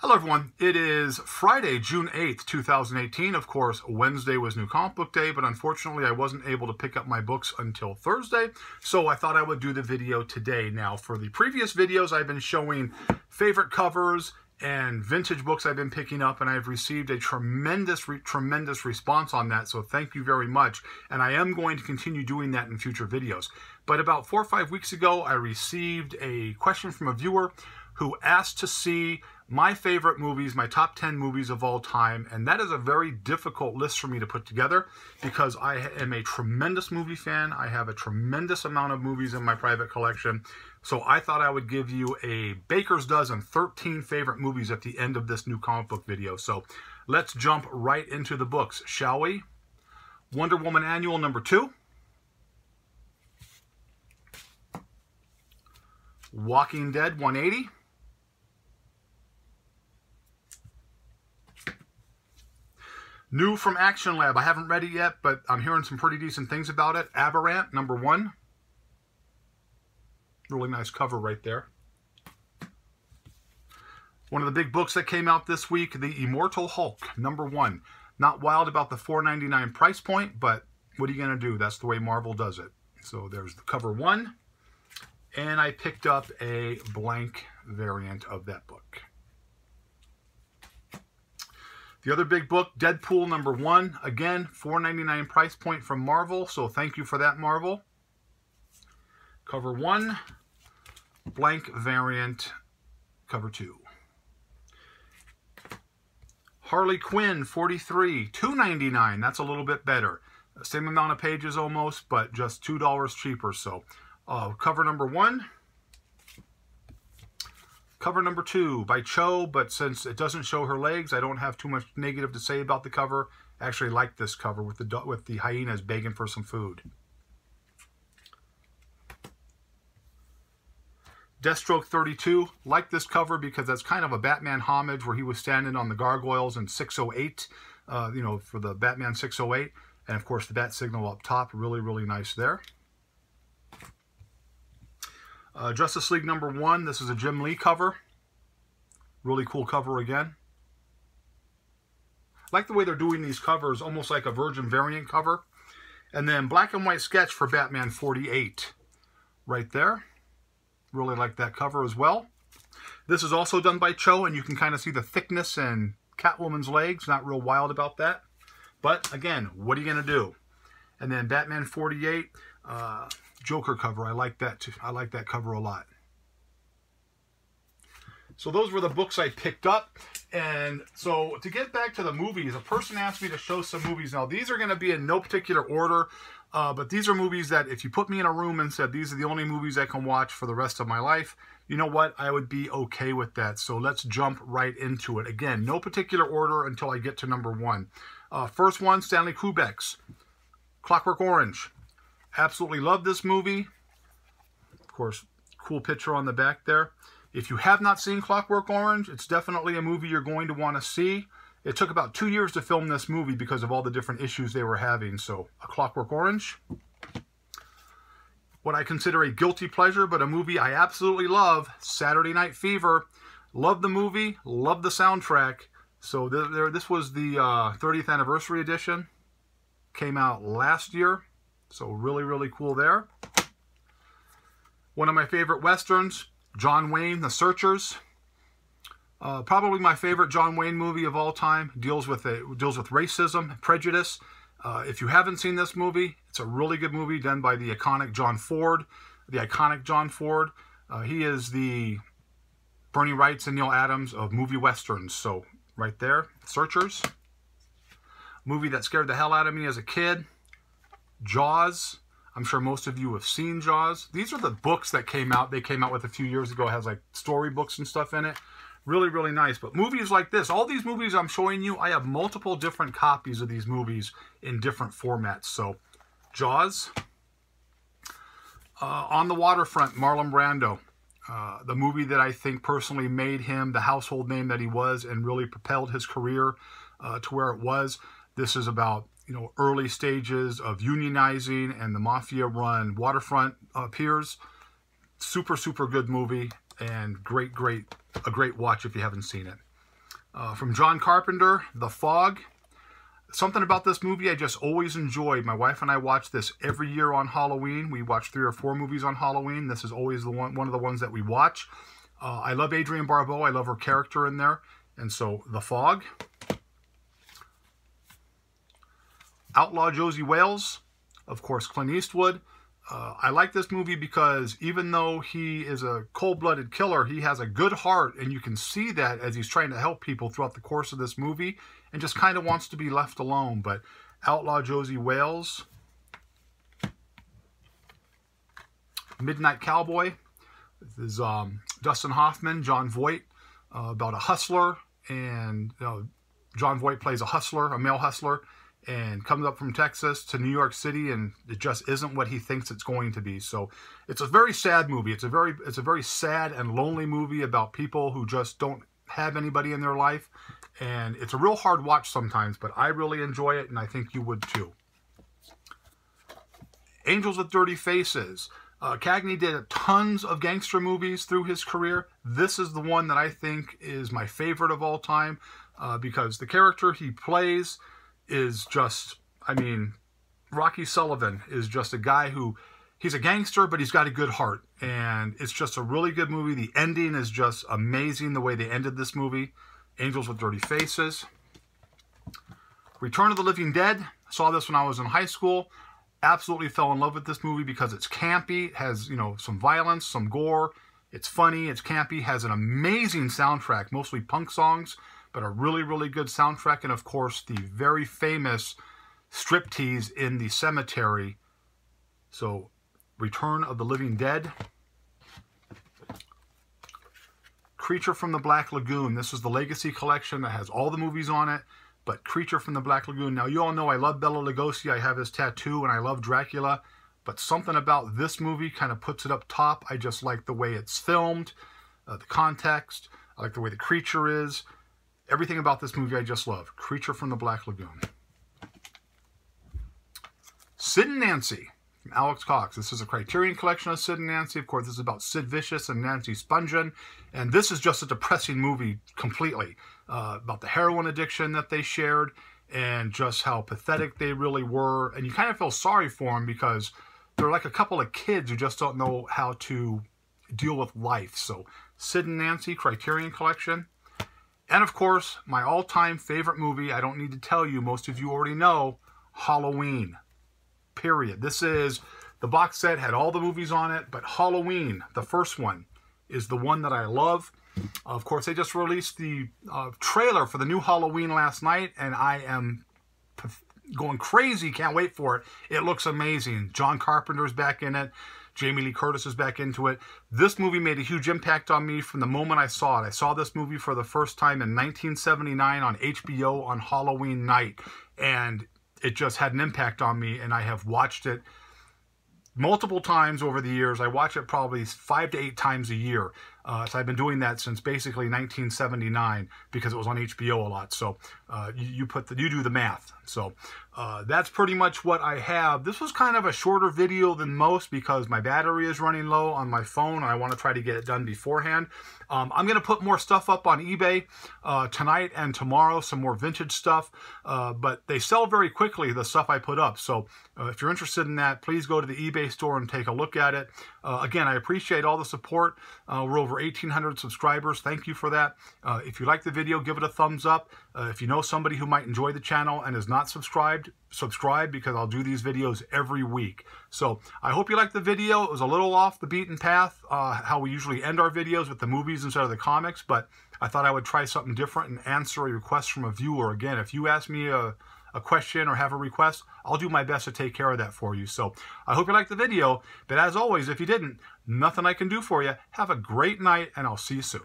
Hello everyone, it is Friday, June 8th, 2018. Of course, Wednesday was New Comic Book Day, but unfortunately I wasn't able to pick up my books until Thursday, so I thought I would do the video today. Now, for the previous videos, I've been showing favorite covers and vintage books I've been picking up, and I've received a tremendous response on that, so thank you very much. And I am going to continue doing that in future videos. But about 4 or 5 weeks ago, I received a question from a viewer who asked to see my favorite movies, my top 10 movies of all time, and that is a very difficult list for me to put together because I am a tremendous movie fan. I have a tremendous amount of movies in my private collection, so I thought I would give you a baker's dozen, 13 favorite movies at the end of this new comic book video. So let's jump right into the books, shall we? Wonder Woman Annual number 2. Walking Dead 180. New from Action Lab. I haven't read it yet, but I'm hearing some pretty decent things about it. Aberrant, number 1. Really nice cover right there. One of the big books that came out this week, The Immortal Hulk, number 1. Not wild about the $4.99 price point, but what are you going to do? That's the way Marvel does it. So there's the cover 1. And I picked up a blank variant of that book. The other big book, Deadpool number 1. Again, $4.99 price point from Marvel, so thank you for that, Marvel. Cover 1, blank variant, cover 2. Harley Quinn 43, $2.99. That's a little bit better. Same amount of pages almost, but just $2 cheaper. So cover number 1. Cover number 2 by Cho, but since it doesn't show her legs, I don't have too much negative to say about the cover. I actually like this cover with the hyenas begging for some food. Deathstroke 32, like this cover because that's kind of a Batman homage where he was standing on the gargoyles in 608, you know, for the Batman 608. And of course the bat signal up top, really, really nice there. Justice League number 1, this is a Jim Lee cover. Really cool cover again. I like the way they're doing these covers, almost like a Virgin variant cover. And then black and white sketch for Batman 48 right there. Really like that cover as well. This is also done by Cho, and you can kind of see the thickness and Catwoman's legs. Not real wild about that. But again, what are you going to do? And then Batman 48, Joker cover. I like that too. I like that cover a lot. So those were the books I picked up. And so to get back to the movies, a person asked me to show some movies. Now these are going to be in no particular order, but these are movies that if you put me in a room and said these are the only movies I can watch for the rest of my life, you know what? I would be okay with that. So let's jump right into it. Again, no particular order until I get to number 1. First one, Stanley Kubrick's Clockwork Orange. Absolutely love this movie. Of course, cool picture on the back there. If you have not seen Clockwork Orange, it's definitely a movie you're going to want to see. It took about 2 years to film this movie because of all the different issues they were having. So, A Clockwork Orange. What I consider a guilty pleasure, but a movie I absolutely love, Saturday Night Fever. Love the movie, love the soundtrack. So this was the 30th anniversary edition. Came out last year. So really, really cool there. One of my favorite Westerns, John Wayne, The Searchers. Probably my favorite John Wayne movie of all time. Deals with racism, prejudice. If you haven't seen this movie, it's a really good movie done by the iconic John Ford. He is the Bernie Wrights and Neil Adams of movie Westerns. So right there, Searchers. Movie that scared the hell out of me as a kid. Jaws. I'm sure most of you have seen Jaws. These are the books that came out. They came out with a few years ago. It has like storybooks and stuff in it. Really, really nice. But movies like this, all these movies I'm showing you, I have multiple different copies of these movies in different formats. So, Jaws. On the Waterfront, Marlon Brando. The movie that I think personally made him the household name that he was and really propelled his career to where it was. This is about, you know, early stages of unionizing and the mafia-run waterfront piers. Super, super good movie and a great watch if you haven't seen it. From John Carpenter, The Fog. Something about this movie I just always enjoyed. My wife and I watch this every year on Halloween. We watch 3 or 4 movies on Halloween. This is always one of the ones that we watch. I love Adrienne Barbeau. I love her character in there. And so, The Fog. Outlaw Josey Wales. Of course, Clint Eastwood. I like this movie because even though he is a cold-blooded killer, he has a good heart, and you can see that as he's trying to help people throughout the course of this movie, and just kind of wants to be left alone. But Outlaw Josey Wales. Midnight Cowboy. This is Dustin Hoffman, Jon Voight, about a hustler, and Jon Voight plays a hustler, a male hustler, and comes up from Texas to New York City, and it just isn't what he thinks it's going to be. So it's a very sad movie. It's a very sad and lonely movie about people who just don't have anybody in their life, and it's a real hard watch sometimes, but I really enjoy it, and I think you would too. Angels with Dirty Faces. Cagney did tons of gangster movies through his career. This is the one that I think is my favorite of all time, because the character he plays is just, I mean, Rocky Sullivan is just a guy who, he's a gangster, but he's got a good heart. And it's just a really good movie. The ending is just amazing, the way they ended this movie. Angels with Dirty Faces. Return of the Living Dead. I saw this when I was in high school. Absolutely fell in love with this movie because it's campy, has, some violence, some gore. It's funny, it's campy, has an amazing soundtrack, mostly punk songs, but a really, really good soundtrack. And of course, the very famous striptease in the cemetery. So, Return of the Living Dead. Creature from the Black Lagoon. This is the Legacy Collection that has all the movies on it. But Creature from the Black Lagoon. Now, you all know I love Bela Lugosi. I have his tattoo, and I love Dracula. But something about this movie kind of puts it up top. I just like the way it's filmed, the context. I like the way the creature is. Everything about this movie I just love. Creature from the Black Lagoon. Sid and Nancy from Alex Cox. This is a Criterion Collection of Sid and Nancy. Of course, this is about Sid Vicious and Nancy Spungen. And this is just a depressing movie completely. About the heroin addiction that they shared and just how pathetic they really were. And you kind of feel sorry for them because they're like a couple of kids who just don't know how to deal with life. So, Sid and Nancy, Criterion Collection. And of course, my all-time favorite movie, I don't need to tell you, most of you already know, Halloween. Period. This is, the box set had all the movies on it, but Halloween, the first one, is the one that I love. Of course, they just released the trailer for the new Halloween last night, and I am going crazy. Can't wait for it. It looks amazing. John Carpenter's back in it. Jamie Lee Curtis is back into it. This movie made a huge impact on me from the moment I saw it. I saw this movie for the first time in 1979 on HBO on Halloween night, and it just had an impact on me, and I have watched it multiple times over the years. I watch it probably 5 to 8 times a year. So I've been doing that since basically 1979 because it was on HBO a lot. So you do the math. So that's pretty much what I have. This was kind of a shorter video than most because my battery is running low on my phone and I want to try to get it done beforehand. I'm going to put more stuff up on eBay tonight and tomorrow, some more vintage stuff. But they sell very quickly, the stuff I put up. So if you're interested in that, please go to the eBay store and take a look at it. Again, I appreciate all the support. We're over 1,800 subscribers. Thank you for that. If you like the video, give it a thumbs up. If you know somebody who might enjoy the channel and is not subscribed, subscribe because I'll do these videos every week. So I hope you liked the video. It was a little off the beaten path, how we usually end our videos with the movies instead of the comics, but I thought I would try something different and answer a request from a viewer. Again, if you ask me a question or have a request, I'll do my best to take care of that for you. So I hope you liked the video, but as always, if you didn't, nothing I can do for you. Have a great night, and I'll see you soon.